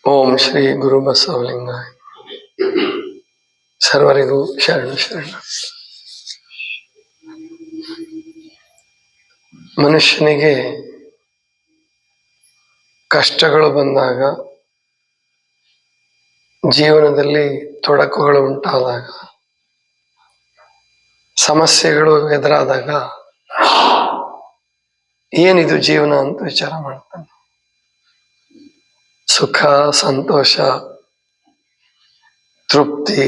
ಓಂ ಶ್ರೀ ಗುರು ಬಸವಲಿಂಗಾಯ. ಸರ್ವರಿಗೂ ಶರಣ ಶರಣ. ಮನುಷ್ಯನಿಗೆ ಕಷ್ಟಗಳು ಬಂದಾಗ, ಜೀವನದಲ್ಲಿ ತೊಡಕುಗಳು ಉಂಟಾದಾಗ, ಸಮಸ್ಯೆಗಳು ಎದುರಾದಾಗ ಏನಿದು ಜೀವನ ಅಂತ ವಿಚಾರ ಮಾಡ್ತಾನೆ. ಸುಖ, ಸಂತೋಷ, ತೃಪ್ತಿ,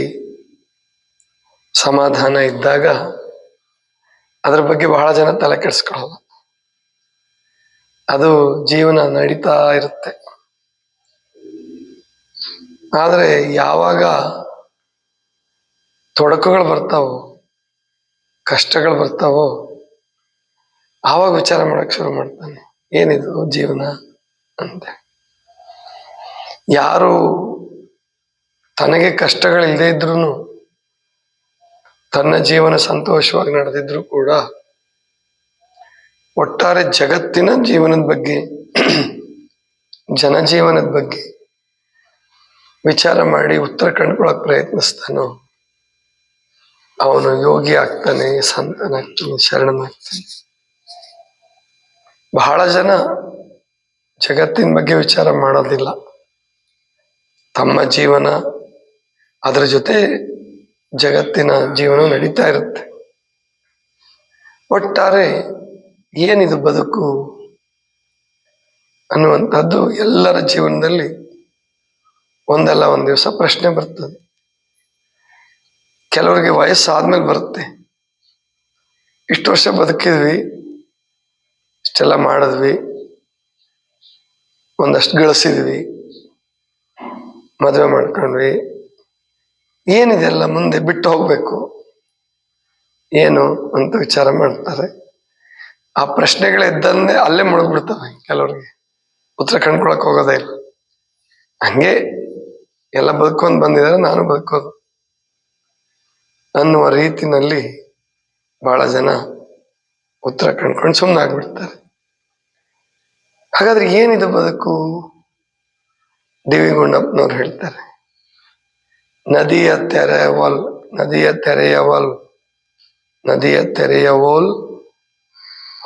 ಸಮಾಧಾನ ಇದ್ದಾಗ ಅದ್ರ ಬಗ್ಗೆ ಬಹಳ ಜನ ತಲೆ ಕೆಡಿಸ್ಕೊಳ್ಳಲ್ಲ. ಅದು ಜೀವನ ನಡೀತಾ ಇರುತ್ತೆ. ಆದರೆ ಯಾವಾಗ ತೊಡಕುಗಳು ಬರ್ತಾವೋ, ಕಷ್ಟಗಳು ಬರ್ತಾವೋ, ಆವಾಗ ವಿಚಾರ ಮಾಡಕ್ ಶುರು ಮಾಡ್ತಾನೆ, ಏನಿದು ಜೀವನ ಅಂತ. ಯಾರು ತನಗೆ ಕಷ್ಟಗಳಿಲ್ಲದೆ ಇದ್ರೂ ತನ್ನ ಜೀವನ ಸಂತೋಷವಾಗಿ ನಡೆದಿದ್ರು ಕೂಡ ಒಟ್ಟಾರೆ ಜಗತ್ತಿನ ಜೀವನದ ಬಗ್ಗೆ, ಜನಜೀವನದ ಬಗ್ಗೆ ವಿಚಾರ ಮಾಡಿ ಉತ್ತರ ಕಂಡುಕೊಳ್ಳಕ್ ಪ್ರಯತ್ನಿಸ್ತಾನೋ ಅವನು ಯೋಗಿ ಆಗ್ತಾನೆ, ಸಂತನಾಗ್ತಾನೆ, ಶರಣನಾಗ್ತಾನೆ. ಬಹಳ ಜನ ಜಗತ್ತಿನ ಬಗ್ಗೆ ವಿಚಾರ ಮಾಡೋದಿಲ್ಲ. ತಮ್ಮ ಜೀವನ, ಅದರ ಜೊತೆ ಜಗತ್ತಿನ ಜೀವನ ನಡೀತಾ ಇರುತ್ತೆ. ಒಟ್ಟಾರೆ ಏನಿದು ಬದುಕು ಅನ್ನುವಂಥದ್ದು ಎಲ್ಲರ ಜೀವನದಲ್ಲಿ ಒಂದಲ್ಲ ಒಂದು ದಿವಸ ಪ್ರಶ್ನೆ ಬರ್ತದೆ. ಕೆಲವರಿಗೆ ವಯಸ್ಸಾದ್ಮೇಲೆ ಬರುತ್ತೆ. ಇಷ್ಟು ವರ್ಷ ಬದುಕಿದ್ವಿ, ಇಷ್ಟೆಲ್ಲ ಮಾಡಿದ್ವಿ, ಒಂದಷ್ಟು ಗಳಿಸಿದ್ವಿ, ಮದುವೆ ಮಾಡ್ಕೊಂಡ್ವಿ, ಏನಿದೆಲ್ಲ ಮುಂದೆ ಬಿಟ್ಟು ಹೋಗ್ಬೇಕು ಏನು ಅಂತ ವಿಚಾರ ಮಾಡ್ತಾರೆ. ಆ ಪ್ರಶ್ನೆಗಳಿದ್ದಂತೆ ಅಲ್ಲೇ ಮುಳುಗ್ಬಿಡ್ತವೆ. ಕೆಲವ್ರಿಗೆ ಉತ್ತರ ಕಂಡ್ಕೊಳಕ್ ಹೋಗೋದೇ ಇಲ್ಲ. ಹಂಗೆ ಎಲ್ಲ ಬದುಕೊಂಡು ಬಂದಿದ್ದಾರೆ, ನಾನು ಬದುಕೋದು ಅನ್ನುವ ರೀತಿನಲ್ಲಿ ಬಹಳ ಜನ ಉತ್ತರ ಕಂಡ್ಕೊಂಡು ಸುಮ್ಮನಾಗ್ಬಿಡ್ತಾರೆ. ಹಾಗಾದ್ರೆ ಏನಿದು ಬದುಕು? ಡಿ ವಿ ಗುಂಡಪ್ಪನವ್ರು ಹೇಳ್ತಾರೆ, ನದಿಯ ತೆರೆಯವಲ್ ನದಿಯ ತೆರೆಯವಲ್ ನದಿಯ ತೆರೆಯವೋಲ್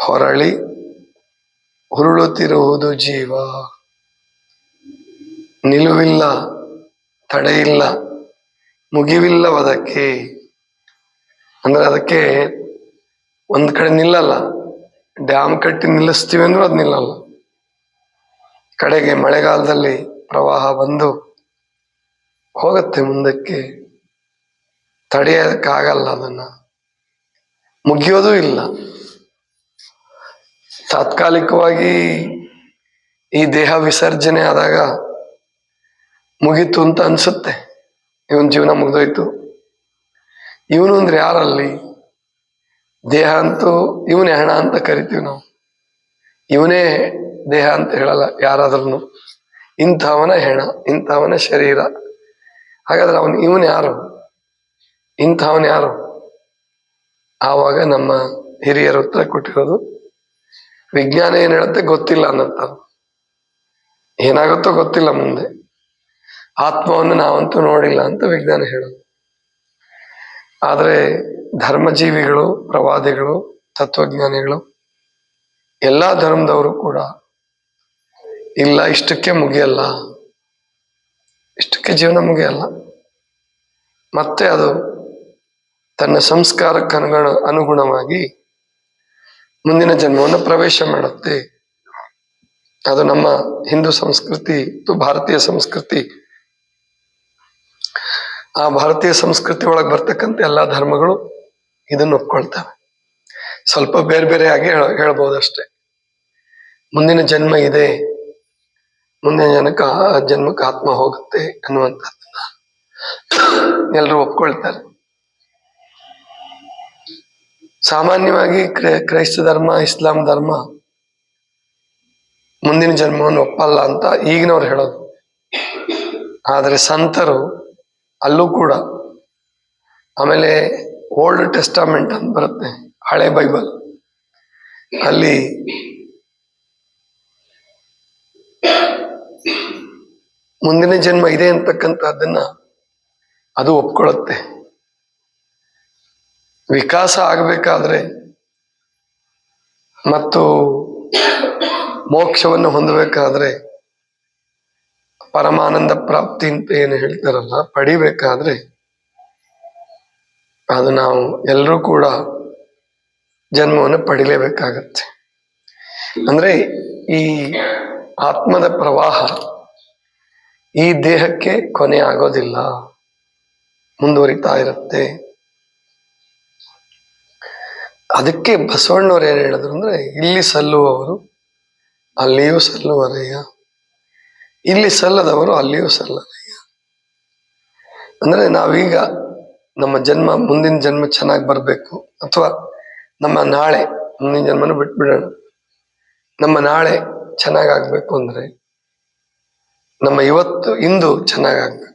ಹೊರಳಿ ಉರುಳುತ್ತಿರುವುದು ಜೀವ. ನಿಲುವಿಲ್ಲ, ತಡೆಯಿಲ್ಲ, ಮುಗಿವಿಲ್ಲವದಕ್ಕೆ. ಅಂದ್ರೆ ಅದಕ್ಕೆ ಒಂದ್ ಕಡೆ ನಿಲ್ಲಲ್ಲ. ಡ್ಯಾಮ್ ಕಟ್ಟಿ ನಿಲ್ಲಿಸ್ತೀವಿ ಅಂದ್ರೂ ಅದು ನಿಲ್ಲಲ್ಲ. ಕಡೆಗೆ ಮಳೆಗಾಲದಲ್ಲಿ ಪ್ರವಾಹ ಬಂದು ಹೋಗುತ್ತೆ ಮುಂದಕ್ಕೆ, ತಡೆಯೋದಕ್ಕಾಗಲ್ಲ, ಅದನ್ನ ಮುಗಿಯೋದು ಇಲ್ಲ. ತಾತ್ಕಾಲಿಕವಾಗಿ ಈ ದೇಹ ವಿಸರ್ಜನೆ ಆದಾಗ ಮುಗೀತು ಅಂತ ಅನ್ಸುತ್ತೆ, ಇವನ್ ಜೀವನ ಮುಗ್ದೋಯ್ತು. ಇವನು ಅಂದ್ರೆ ಯಾರಲ್ಲಿ? ದೇಹ ಅಂತೂ ಇವನೇ ಹೆಣ ಅಂತ ಕರಿತೀವಿ ನಾವು. ಇವನೇ ದೇಹ ಅಂತ ಹೇಳಲ್ಲ ಯಾರಾದ್ರೂ. ಇಂಥವನ ಹೆಣ, ಇಂಥವನ ಶರೀರ. ಹಾಗಾದ್ರೆ ಇವನ್ ಯಾರು? ಇಂಥವನ್ ಯಾರು? ಆವಾಗ ನಮ್ಮ ಹಿರಿಯರು ಉತ್ತರ ಕೊಟ್ಟಿರೋದು, ವಿಜ್ಞಾನ ಏನ್ ಹೇಳುತ್ತೆ ಗೊತ್ತಿಲ್ಲ ಅನ್ನತ್ತ. ಏನಾಗುತ್ತೋ ಗೊತ್ತಿಲ್ಲ ಮುಂದೆ, ಆತ್ಮವನ್ನು ನಾವಂತೂ ನೋಡಿಲ್ಲ ಅಂತ ವಿಜ್ಞಾನ ಹೇಳೋದು. ಆದರೆ ಧರ್ಮಜೀವಿಗಳು, ಪ್ರವಾದಿಗಳು, ತತ್ವಜ್ಞಾನಿಗಳು, ಎಲ್ಲಾ ಧರ್ಮದವರು ಕೂಡ ಇಲ್ಲ, ಇಷ್ಟಕ್ಕೆ ಮುಗಿಯಲ್ಲ, ಇಷ್ಟಕ್ಕೆ ಜೀವನ ಮುಗಿಯಲ್ಲ. ಮತ್ತೆ ಅದು ತನ್ನ ಸಂಸ್ಕಾರಕ್ಕೆ ಅನುಗುಣವಾಗಿ ಮುಂದಿನ ಜನ್ಮವನ್ನು ಪ್ರವೇಶ ಮಾಡುತ್ತೆ. ಅದು ನಮ್ಮ ಹಿಂದೂ ಸಂಸ್ಕೃತಿ, ಭಾರತೀಯ ಸಂಸ್ಕೃತಿ. ಆ ಭಾರತೀಯ ಸಂಸ್ಕೃತಿ ಒಳಗೆ ಬರ್ತಕ್ಕಂಥ ಎಲ್ಲಾ ಧರ್ಮಗಳು ಇದನ್ನು ಒಪ್ಕೊಳ್ತವೆ. ಸ್ವಲ್ಪ ಬೇರೆ ಬೇರೆಯಾಗಿ ಹೇಳ್ಬೋದಷ್ಟೆ. ಮುಂದಿನ ಜನ್ಮ ಇದೆ, ಮುಂದಿನ ಜನ್ಮಕ್ಕೆ ಆತ್ಮ ಹೋಗುತ್ತೆ ಅನ್ನುವಂಥದ್ದನ್ನ ಎಲ್ಲರೂ ಒಪ್ಕೊಳ್ತಾರೆ. ಸಾಮಾನ್ಯವಾಗಿ ಕ್ರೈಸ್ತ ಧರ್ಮ, ಇಸ್ಲಾಂ ಧರ್ಮ ಮುಂದಿನ ಜನ್ಮವನ್ನು ಒಪ್ಪಲ್ಲ ಅಂತ ಈಗಿನವ್ರು ಹೇಳೋದು. ಆದರೆ ಸಂತರು ಅಲ್ಲೂ ಕೂಡ, ಆಮೇಲೆ ಓಲ್ಡ್ ಟೆಸ್ಟಾಮೆಂಟ್ ಅಂತ ಬರುತ್ತೆ, ಹಳೆ ಬೈಬಲ್, ಅಲ್ಲಿ ಮುಂದಿನ ಜನ್ಮ ಇದೆ ಅಂತಕ್ಕಂಥದ್ದನ್ನ ಅದು ಒಪ್ಕೊಳ್ಳುತ್ತೆ. ವಿಕಾಸ ಆಗಬೇಕಾದ್ರೆ ಮತ್ತು ಮೋಕ್ಷವನ್ನು ಹೊಂದಬೇಕಾದ್ರೆ, ಪರಮಾನಂದ ಪ್ರಾಪ್ತಿ ಅಂತ ಏನು ಹೇಳ್ತಾರಲ್ಲ, ಪಡಿಬೇಕಾದ್ರೆ ಅದು ನಾವು ಎಲ್ಲರೂ ಕೂಡ ಜನ್ಮವನ್ನು ಪಡಿಲೇಬೇಕಾಗತ್ತೆ. ಅಂದ್ರೆ ಈ ಆತ್ಮದ ಪ್ರವಾಹ ಈ ದೇಹಕ್ಕೆ ಕೊನೆ ಆಗೋದಿಲ್ಲ, ಮುಂದುವರಿತಾ ಇರುತ್ತೆ. ಅದಕ್ಕೆ ಬಸವಣ್ಣವ್ರು ಏನ್ ಹೇಳಿದ್ರು ಅಂದ್ರೆ, ಇಲ್ಲಿ ಸಲ್ಲುವವರು ಅಲ್ಲಿಯೂ ಸಲ್ಲುವರಯ್ಯ, ಇಲ್ಲಿ ಸಲ್ಲದವರು ಅಲ್ಲಿಯೂ ಸಲ್ಲರಯ್ಯ. ಅಂದ್ರೆ ನಾವೀಗ ನಮ್ಮ ಜನ್ಮ, ಮುಂದಿನ ಜನ್ಮ ಚೆನ್ನಾಗಿ ಬರ್ಬೇಕು, ಅಥವಾ ನಮ್ಮ ನಾಳೆ, ಮುಂದಿನ ಜನ್ಮನ ಬಿಟ್ಬಿಡೋಣ, ನಮ್ಮ ನಾಳೆ ಚೆನ್ನಾಗಾಗ್ಬೇಕು ಅಂದ್ರೆ ನಮ್ಮ ಇಂದು ಚೆನ್ನಾಗಾಗ್ಬೇಕು.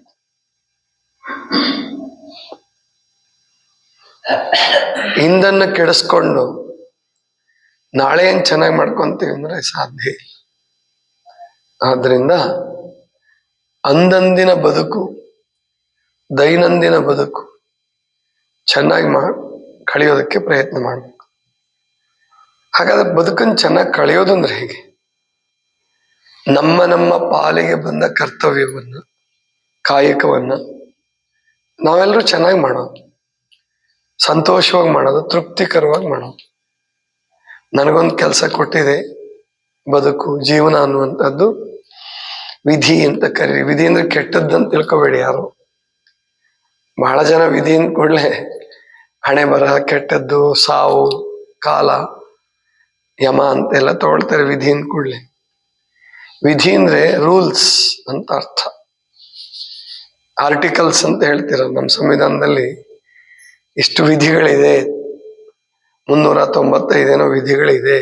ಇಂದನ್ನು ಕೆಡಿಸ್ಕೊಂಡು ನಾಳೆ ಏನ್ ಚೆನ್ನಾಗಿ ಮಾಡ್ಕೊಂತೀವಿ ಅಂದ್ರೆ ಸಾಧ್ಯ ಇಲ್ಲ. ಆದ್ರಿಂದ ಅಂದಂದಿನ ಬದುಕು, ದೈನಂದಿನ ಬದುಕು ಚೆನ್ನಾಗಿ ಕಳೆಯೋದಕ್ಕೆ ಪ್ರಯತ್ನ ಮಾಡ್ಬೇಕು. ಹಾಗಾದ್ರೆ ಬದುಕನ್ನು ಚೆನ್ನಾಗಿ ಕಳೆಯೋದಂದ್ರೆ ಹೇಗೆ? ನಮ್ಮ ಪಾಲಿಗೆ ಬಂದ ಕರ್ತವ್ಯವನ್ನ, ಕಾಯಕವನ್ನ ನಾವೆಲ್ಲರೂ ಚೆನ್ನಾಗಿ ಮಾಡೋದು, ಸಂತೋಷವಾಗಿ ಮಾಡೋದು, ತೃಪ್ತಿಕರವಾಗಿ ಮಾಡೋದು. ನನಗೊಂದು ಕೆಲಸ ಕೊಟ್ಟಿದೆ, ಬದುಕು, ಜೀವನ ಅನ್ನುವಂಥದ್ದು ವಿಧಿ ಅಂತ ಕರೀರಿ. ವಿಧಿ ಅಂದ್ರೆ ಕೆಟ್ಟದ್ದಂತ ತಿಳ್ಕೊಬೇಡಿ ಯಾರು. ಬಹಳ ಜನ ವಿಧಿಯಿಂದ ಕೂಡಲೇ ಹಣೆ ಬರಹ, ಕೆಟ್ಟದ್ದು, ಸಾವು, ಕಾಲ, ಯಮ ಅಂತೆಲ್ಲ ತಗೊಳ್ತಾರೆ ವಿಧಿಯಿಂದ ಕೂಡಲೇ. ವಿಧಿ ಅಂದ್ರೆ ರೂಲ್ಸ್ ಅಂತ ಅರ್ಥ. ಆರ್ಟಿಕಲ್ಸ್ ಅಂತ ಹೇಳ್ತಿರೋ ನಮ್ಮ ಸಂವಿಧಾನದಲ್ಲಿ ಇಷ್ಟು ವಿಧಿಗಳಿದೆ, 395 ವಿಧಿಗಳಿದೆ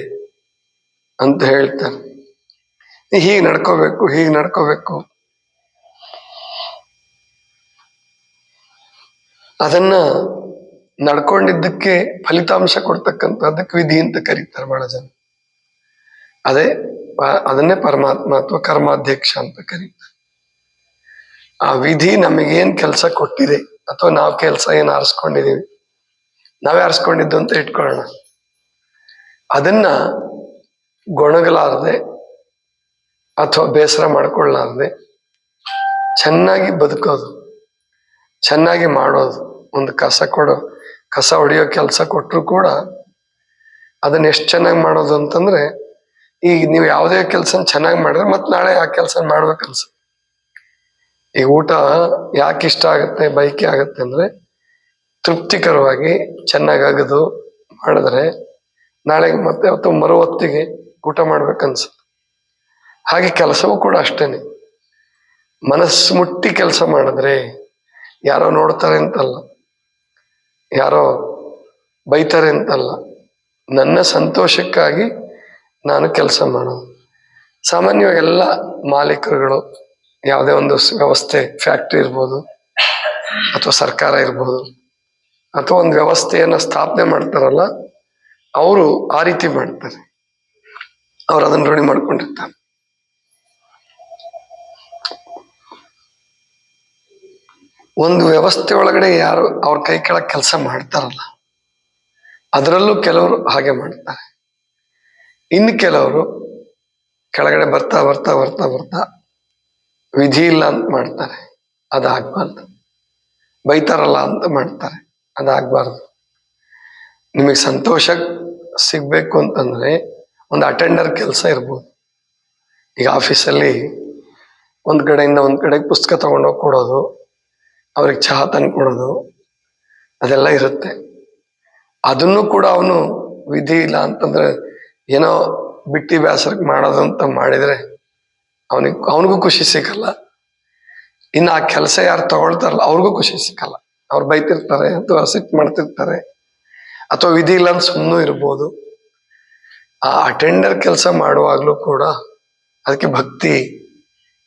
ಅಂತ ಹೇಳ್ತಾರೆ. ಹೀಗೆ ನಡ್ಕೋಬೇಕು, ಹೀಗೆ ನಡ್ಕೋಬೇಕು. ಅದನ್ನ ನಡ್ಕೊಂಡಿದ್ದಕ್ಕೆ ಫಲಿತಾಂಶ ಕೊಡ್ತಕ್ಕಂಥದ್ದಕ್ಕೆ ವಿಧಿ ಅಂತ ಕರೀತಾರೆ ಬಹಳ ಜನ. ಅದನ್ನೇ ಪರಮಾತ್ಮ ಅಥವಾ ಕರ್ಮಾಧ್ಯಕ್ಷ ಅಂತ ಕರೀತಾರೆ. ಆ ವಿಧಿ ನಮಗೇನ್ ಕೆಲಸ ಕೊಟ್ಟಿದೆ, ಅಥವಾ ನಾವು ಕೆಲಸ ಏನು ಆರಿಸ್ಕೊಂಡಿದೀವಿ, ನಾವೇ ಆರಿಸ್ಕೊಂಡಿದ್ದು ಅಂತ ಇಟ್ಕೊಳ್ಳೋಣ, ಅದನ್ನ ಗೊಣಗಲಾರದೆ ಅಥವಾ ಬೇಸರ ಮಾಡ್ಕೊಳ್ಳಾರದೆ ಚೆನ್ನಾಗಿ ಬದುಕೋದು, ಚೆನ್ನಾಗಿ ಮಾಡೋದು. ಒಂದು ಕಸ ಹೊಡೆಯೋ ಕೆಲಸ ಕೊಟ್ಟರು ಕೂಡ ಅದನ್ನ ಎಷ್ಟು ಚೆನ್ನಾಗಿ ಮಾಡೋದು ಅಂತಂದ್ರೆ, ಈಗ ನೀವು ಯಾವುದೇ ಕೆಲಸ ಚೆನ್ನಾಗಿ ಮಾಡಿದ್ರೆ ಮತ್ತೆ ನಾಳೆ ಆ ಕೆಲಸ ಮಾಡ್ಬೇಕನ್ಸ. ಈಗ ಊಟ ಯಾಕೆ ಇಷ್ಟ ಆಗುತ್ತೆ, ಬಯಕೆ ಆಗುತ್ತೆ ಅಂದ್ರೆ, ತೃಪ್ತಿಕರವಾಗಿ ಚೆನ್ನಾಗಿ ಅಗದು ಮಾಡಿದ್ರೆ ನಾಳೆ ಮತ್ತೆ ಅಥವಾ ಮರು ಹೊತ್ತಿಗೆ ಊಟ ಮಾಡ್ಬೇಕನ್ಸ. ಹಾಗೆ ಕೆಲಸವೂ ಕೂಡ ಅಷ್ಟೇನೆ. ಮನಸ್ಸು ಮುಟ್ಟಿ ಕೆಲಸ ಮಾಡಿದ್ರೆ, ಯಾರೋ ನೋಡ್ತಾರೆ ಅಂತಲ್ಲ, ಯಾರೋ ಬೈತಾರೆ ಅಂತಲ್ಲ, ನನ್ನ ಸಂತೋಷಕ್ಕಾಗಿ ನಾನು ಕೆಲಸ ಮಾಡೋದು. ಸಾಮಾನ್ಯವಾಗಿ ಎಲ್ಲ ಮಾಲೀಕರುಗಳು ಯಾವುದೇ ಒಂದು ವ್ಯವಸ್ಥೆ, ಫ್ಯಾಕ್ಟ್ರಿ ಇರ್ಬೋದು ಅಥವಾ ಸರ್ಕಾರ ಇರ್ಬೋದು, ಅಥವಾ ಒಂದು ವ್ಯವಸ್ಥೆಯನ್ನ ಸ್ಥಾಪನೆ ಮಾಡ್ತಾರಲ್ಲ, ಅವರು ಆ ರೀತಿ ಮಾಡ್ತಾರೆ. ಅವ್ರು ಅದನ್ನ ರೂಢಿ ಮಾಡ್ಕೊಂಡಿರ್ತಾರೆ. ಒಂದು ವ್ಯವಸ್ಥೆ ಒಳಗಡೆ ಯಾರು ಅವ್ರ ಕೈ ಕೆಳಗೆ ಕೆಲಸ ಮಾಡ್ತಾರಲ್ಲ, ಅದರಲ್ಲೂ ಕೆಲವರು ಹಾಗೆ ಮಾಡ್ತಾರೆ. ಇನ್ನು ಕೆಲವರು ಕೆಳಗಡೆ ಬರ್ತಾ ಬರ್ತಾ ಬರ್ತಾ ಬರ್ತಾ ವಿಧಿ ಇಲ್ಲ ಅಂತ ಮಾಡ್ತಾರೆ, ಅದಾಗಬಾರ್ದು. ಬೈತಾರಲ್ಲ ಅಂತ ಮಾಡ್ತಾರೆ, ಅದಾಗಬಾರ್ದು. ನಿಮಗೆ ಸಂತೋಷ ಸಿಗ್ಬೇಕು ಅಂತಂದ್ರೆ ಒಂದು ಅಟೆಂಡರ್ ಕೆಲಸ ಇರ್ಬೋದು. ಈಗ ಆಫೀಸಲ್ಲಿ ಒಂದ್ ಕಡೆಯಿಂದ ಒಂದ್ ಕಡೆಗೆ ಪುಸ್ತಕ ತಗೊಂಡೋಗಿ ಕೊಡೋದು, ಅವ್ರಿಗೆ ಚಹಾ ತಂದು ಕೊಡೋದು, ಅದೆಲ್ಲ ಇರುತ್ತೆ. ಅದನ್ನು ಕೂಡ ಅವನು ವಿಧಿ ಇಲ್ಲ ಅಂತಂದ್ರೆ ಏನೋ ಬಿಟ್ಟಿ ಬೇಸರಕ್ಕೆ ಮಾಡೋದು ಅಂತ ಮಾಡಿದ್ರೆ ಅವನಿಗೂ ಖುಷಿ ಸಿಗಲ್ಲ. ಇನ್ನು ಆ ಕೆಲಸ ಯಾರು ತಗೊಳ್ತಾರಲ್ಲ ಅವ್ರಿಗೂ ಖುಷಿ ಸಿಕ್ಕಲ್ಲ. ಅವ್ರು ಬೈತಿರ್ತಾರೆ ಅಥವಾ ಸಿಟ್ಟು ಮಾಡ್ತಿರ್ತಾರೆ, ಅಥವಾ ವಿಧಿ ಇಲ್ಲ ಅಂತ ಸುಮ್ಮನೂ ಇರ್ಬೋದು. ಆ ಅಟೆಂಡರ್ ಕೆಲಸ ಮಾಡುವಾಗ್ಲೂ ಕೂಡ ಅದಕ್ಕೆ ಭಕ್ತಿ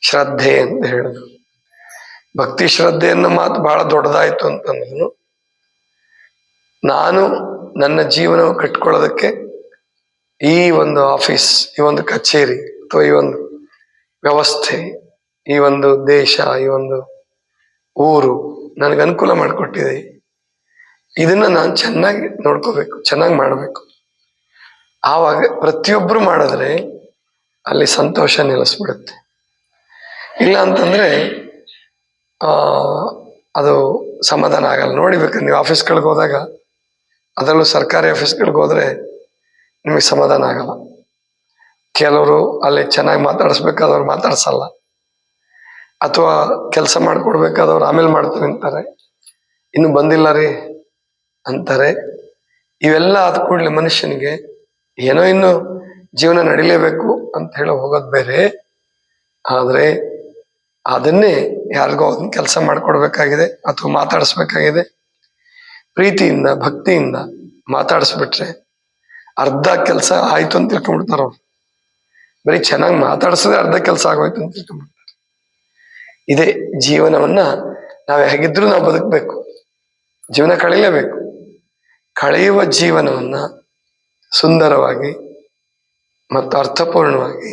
ಶ್ರದ್ಧೆ ಅಂತ ಹೇಳಿದ್ರು. ಭಕ್ತಿ ಶ್ರದ್ಧೆಯನ್ನು ಮಾತು ಬಹಳ ದೊಡ್ಡದಾಯ್ತು ಅಂತಂದ್ರು. ನಾನು ನನ್ನ ಜೀವನ ಕಟ್ಕೊಳ್ಳೋದಕ್ಕೆ ಈ ಒಂದು ಆಫೀಸ್, ಈ ಒಂದು ಕಚೇರಿ ಅಥವಾ ಈ ಒಂದು ವ್ಯವಸ್ಥೆ ಈ ಒಂದು ದೇಶ, ಈ ಒಂದು ಊರು ನನಗೆ ಅನುಕೂಲ ಮಾಡಿಕೊಟ್ಟಿದೆ. ಇದನ್ನ ನಾನು ಚೆನ್ನಾಗಿ ನೋಡ್ಕೋಬೇಕು, ಚೆನ್ನಾಗಿ ಮಾಡಬೇಕು. ಆವಾಗ ಪ್ರತಿಯೊಬ್ಬರು ಮಾಡಿದ್ರೆ ಅಲ್ಲಿ ಸಂತೋಷ ನೆಲೆಸ್ಬಿಡುತ್ತೆ. ಇಲ್ಲ ಅಂತಂದ್ರೆ ಅದು ಸಮಾಧಾನ ಆಗಲ್ಲ. ನೋಡಿಬೇಕಂದ್ರೆ ನೀವು ಆಫೀಸ್ಗಳಿಗೆ ಹೋದಾಗ, ಅದರಲ್ಲೂ ಸರ್ಕಾರಿ ಆಫೀಸ್ಗಳಿಗೆ ಹೋದ್ರೆ ನಿಮಗೆ ಸಮಾಧಾನ ಆಗಲ್ಲ. ಕೆಲವರು ಅಲ್ಲಿ ಚೆನ್ನಾಗಿ ಮಾತಾಡಿಸ್ಬೇಕಾದವ್ರು ಮಾತಾಡ್ಸಲ್ಲ, ಅಥವಾ ಕೆಲಸ ಮಾಡ್ಕೊಡ್ಬೇಕಾದವ್ರು ಆಮೇಲೆ ಮಾಡ್ತೀವಿ ಅಂತಾರೆ, ಇನ್ನು ಬಂದಿಲ್ಲ ರೀ ಅಂತಾರೆ. ಇವೆಲ್ಲ ಆದ ಕೂಡಲೇ ಮನುಷ್ಯನಿಗೆ ಏನೋ ಇನ್ನು ಜೀವನ ನಡಿಲೇಬೇಕು ಅಂತ ಹೇಳಿ ಹೋಗೋದು ಬೇರೆ. ಆದ್ರೆ ಅದನ್ನೇ ಯಾರಿಗೋ ಅದನ್ನ ಕೆಲಸ ಮಾಡ್ಕೊಡ್ಬೇಕಾಗಿದೆ ಅಥವಾ ಮಾತಾಡಿಸ್ಬೇಕಾಗಿದೆ, ಪ್ರೀತಿಯಿಂದ ಭಕ್ತಿಯಿಂದ ಮಾತಾಡಿಸ್ಬಿಟ್ರೆ ಅರ್ಧ ಕೆಲಸ ಆಯ್ತು ಅಂತ ತಿಳ್ಕೊಂಡ್ಬಿಡ್ತಾರ ಅವ್ರು. ಬರೀ ಚೆನ್ನಾಗಿ ಮಾತಾಡಿಸಿದ್ರೆ ಅರ್ಧ ಕೆಲಸ ಆಗೋಯ್ತು ಅಂತ ತಿಳ್ಕೊಂಡ್ಬಿಡ್ತಾರೆ. ಇದೇ ಜೀವನವನ್ನ ನಾವು ಹೇಗಿದ್ರು ನಾವು ಬದುಕಬೇಕು, ಜೀವನ ಕಳೆಯಲೇಬೇಕು. ಕಳೆಯುವ ಜೀವನವನ್ನ ಸುಂದರವಾಗಿ ಮತ್ತು ಅರ್ಥಪೂರ್ಣವಾಗಿ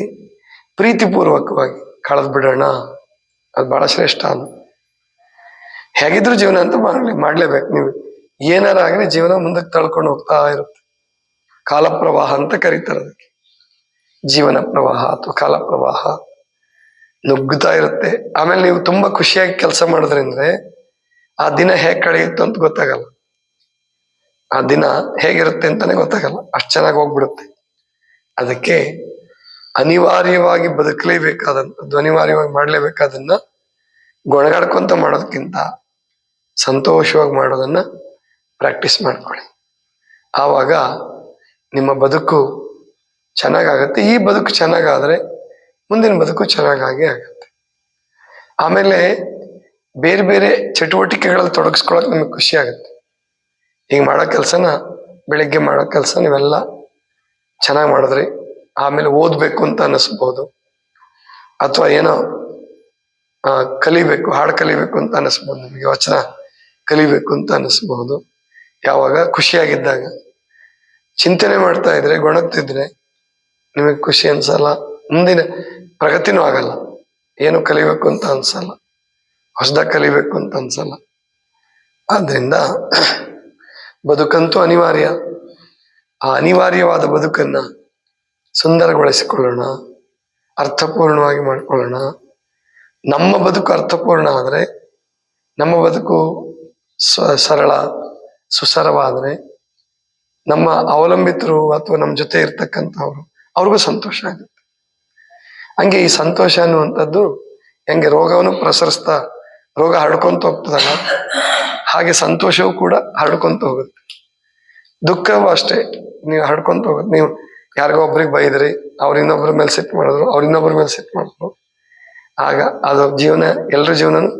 ಪ್ರೀತಿಪೂರ್ವಕವಾಗಿ ಕಳೆದು ಬಿಡೋಣ. ಅದು ಬಹಳ ಶ್ರೇಷ್ಠ. ಅದು ಹೇಗಿದ್ರು ಜೀವನ ಅಂತ ಮಾಡ್ಲೇಬೇಕು. ನೀವು ಏನಾರ ಆಗಲಿ ಜೀವನ ಮುಂದಕ್ಕೆ ತಳ್ಕೊಂಡು ಹೋಗ್ತಾ ಇರುತ್ತೆ. ಕಾಲ ಪ್ರವಾಹ ಅಂತ ಕರೀತಾರೆ ಅದಕ್ಕೆ. ಜೀವನ ಪ್ರವಾಹ ಅಥವಾ ಕಾಲ ಪ್ರವಾಹ ನುಗ್ಗುತ್ತಾ ಇರುತ್ತೆ. ಆಮೇಲೆ ನೀವು ತುಂಬಾ ಖುಷಿಯಾಗಿ ಕೆಲಸ ಮಾಡಿದ್ರಂದ್ರೆ ಆ ದಿನ ಹೇಗೆ ಕಳೆಯುತ್ತೆ ಅಂತ ಗೊತ್ತಾಗಲ್ಲ, ಆ ದಿನ ಹೇಗಿರುತ್ತೆ ಅಂತಾನೆ ಗೊತ್ತಾಗಲ್ಲ, ಅಷ್ಟು ಚೆನ್ನಾಗಿ ಹೋಗ್ಬಿಡುತ್ತೆ. ಅದಕ್ಕೆ ಅನಿವಾರ್ಯವಾಗಿ ಬದುಕಲೇಬೇಕಾದಂಥದ್ದು, ಅನಿವಾರ್ಯವಾಗಿ ಮಾಡಲೇಬೇಕಾದನ್ನ ಗೊಣಗಾಡ್ಕೊಂತ ಮಾಡೋದಕ್ಕಿಂತ ಸಂತೋಷವಾಗಿ ಮಾಡೋದನ್ನ ಪ್ರಾಕ್ಟೀಸ್ ಮಾಡ್ಕೊಳ್ಳಿ. ಆವಾಗ ನಿಮ್ಮ ಬದುಕು ಚೆನ್ನಾಗಾಗತ್ತೆ. ಈ ಬದುಕು ಚೆನ್ನಾಗಾದ್ರೆ ಮುಂದಿನ ಬದುಕು ಚೆನ್ನಾಗಾಗೇ ಆಗುತ್ತೆ. ಆಮೇಲೆ ಬೇರೆ ಬೇರೆ ಚಟುವಟಿಕೆಗಳಲ್ಲಿ ತೊಡಗಿಸ್ಕೊಳಕ್ ನಿಮಗೆ ಖುಷಿ ಆಗುತ್ತೆ. ಈಗ ಮಾಡೋ ಕೆಲಸನ, ಬೆಳಿಗ್ಗೆ ಮಾಡೋ ಕೆಲಸ ನೀವೆಲ್ಲ ಚೆನ್ನಾಗಿ ಮಾಡಿದ್ರಿ, ಆಮೇಲೆ ಓದ್ಬೇಕು ಅಂತ ಅನಿಸ್ಬೋದು, ಅಥವಾ ಏನೋ ಕಲಿಬೇಕು, ಹಾಡು ಕಲಿಬೇಕು ಅಂತ ಅನಿಸ್ಬೋದು, ನಿಮಗೆ ವಚನ ಕಲಿಬೇಕು ಅಂತ ಅನಿಸ್ಬಹುದು. ಯಾವಾಗ ಖುಷಿಯಾಗಿದ್ದಾಗ. ಚಿಂತನೆ ಮಾಡ್ತಾ ಇದ್ರೆ, ಗೊಣಗ್ತಿದ್ರೆ ನಿಮಗೆ ಖುಷಿ ಅನ್ಸಲ್ಲ, ಮುಂದಿನ ಪ್ರಗತಿನೂ ಆಗಲ್ಲ, ಏನು ಕಲಿಬೇಕು ಅಂತ ಅನ್ಸಲ್ಲ, ಹೊಸದಾಗಿ ಕಲಿಬೇಕು ಅಂತ ಅನ್ಸಲ್ಲ. ಆದ್ರಿಂದ ಬದುಕಂತೂ ಅನಿವಾರ್ಯ. ಆ ಅನಿವಾರ್ಯವಾದ ಬದುಕನ್ನ ಸುಂದರಗೊಳಿಸಿಕೊಳ್ಳೋಣ, ಅರ್ಥಪೂರ್ಣವಾಗಿ ಮಾಡ್ಕೊಳ್ಳೋಣ. ನಮ್ಮ ಬದುಕು ಅರ್ಥಪೂರ್ಣ ಆದರೆ, ನಮ್ಮ ಬದುಕು ಸರಳ ಸುಸರವಾದರೆ, ನಮ್ಮ ಅವಲಂಬಿತರು ಅಥವಾ ನಮ್ಮ ಜೊತೆ ಇರ್ತಕ್ಕಂಥವ್ರು ಅವ್ರಿಗೂ ಸಂತೋಷ ಆಗುತ್ತೆ. ಹಂಗೆ ಈ ಸಂತೋಷ ಅನ್ನುವಂಥದ್ದು ಹೆಂಗೆ ರೋಗವನ್ನು ಪ್ರಸರಿಸ್ತಾ ರೋಗ ಹರಡ್ಕೊಂತ ಹೋಗ್ತದಲ್ಲ, ಹಾಗೆ ಸಂತೋಷವೂ ಕೂಡ ಹರಡ್ಕೊಂತ ಹೋಗುತ್ತೆ. ದುಃಖವೂ ಅಷ್ಟೇ, ನೀವು ಹರಡ್ಕೊಂತ ಹೋಗುತ್ತೆ. ನೀವು ಯಾರಿಗೋ ಒಬ್ರಿಗೆ ಬೈದ್ರಿ, ಅವ್ರ ಇನ್ನೊಬ್ರ ಮೇಲೆ ಸಿಟ್ಟು ಮಾಡಿದ್ರು, ಅವ್ರ ಇನ್ನೊಬ್ರ ಮೇಲೆ ಸಿಟ್ಟು ಮಾಡಿದ್ರು, ಆಗ ಅದು ಜೀವನ, ಎಲ್ಲರ ಜೀವನನೂ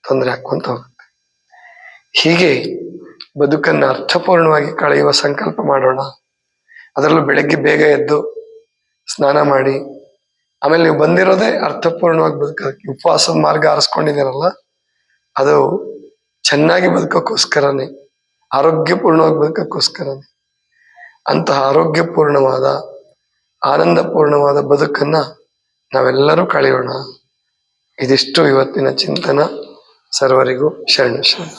ತೊಂದರೆ ಹಾಕ್ಕೊಂತ ಹೋಗುತ್ತೆ. ಹೀಗೆ ಬದುಕನ್ನ ಅರ್ಥಪೂರ್ಣವಾಗಿ ಕಳೆಯುವ ಸಂಕಲ್ಪ ಮಾಡೋಣ. ಅದರಲ್ಲೂ ಬೆಳಗ್ಗೆ ಬೇಗ ಎದ್ದು ಸ್ನಾನ ಮಾಡಿ, ಆಮೇಲೆ ನೀವು ಬಂದಿರೋದೇ ಅರ್ಥಪೂರ್ಣವಾಗಿ ಬದುಕೋಕೆ. ಉಪವಾಸದ ಮಾರ್ಗ ಆರಿಸ್ಕೊಂಡಿದ್ದೀರಲ್ಲ, ಅದು ಚೆನ್ನಾಗಿ ಬದುಕೋಕ್ಕೋಸ್ಕರನೇ, ಆರೋಗ್ಯಪೂರ್ಣವಾಗಿ ಬದುಕೋಕ್ಕೋಸ್ಕರನೇ. ಅಂತಹ ಆರೋಗ್ಯಪೂರ್ಣವಾದ ಆನಂದಪೂರ್ಣವಾದ ಬದುಕನ್ನ ನಾವೆಲ್ಲರೂ ಕಳೆಯೋಣ. ಇದಿಷ್ಟು ಇವತ್ತಿನ ಚಿಂತನ. ಸರ್ವರಿಗೂ ಶರಣ ಶರಣ.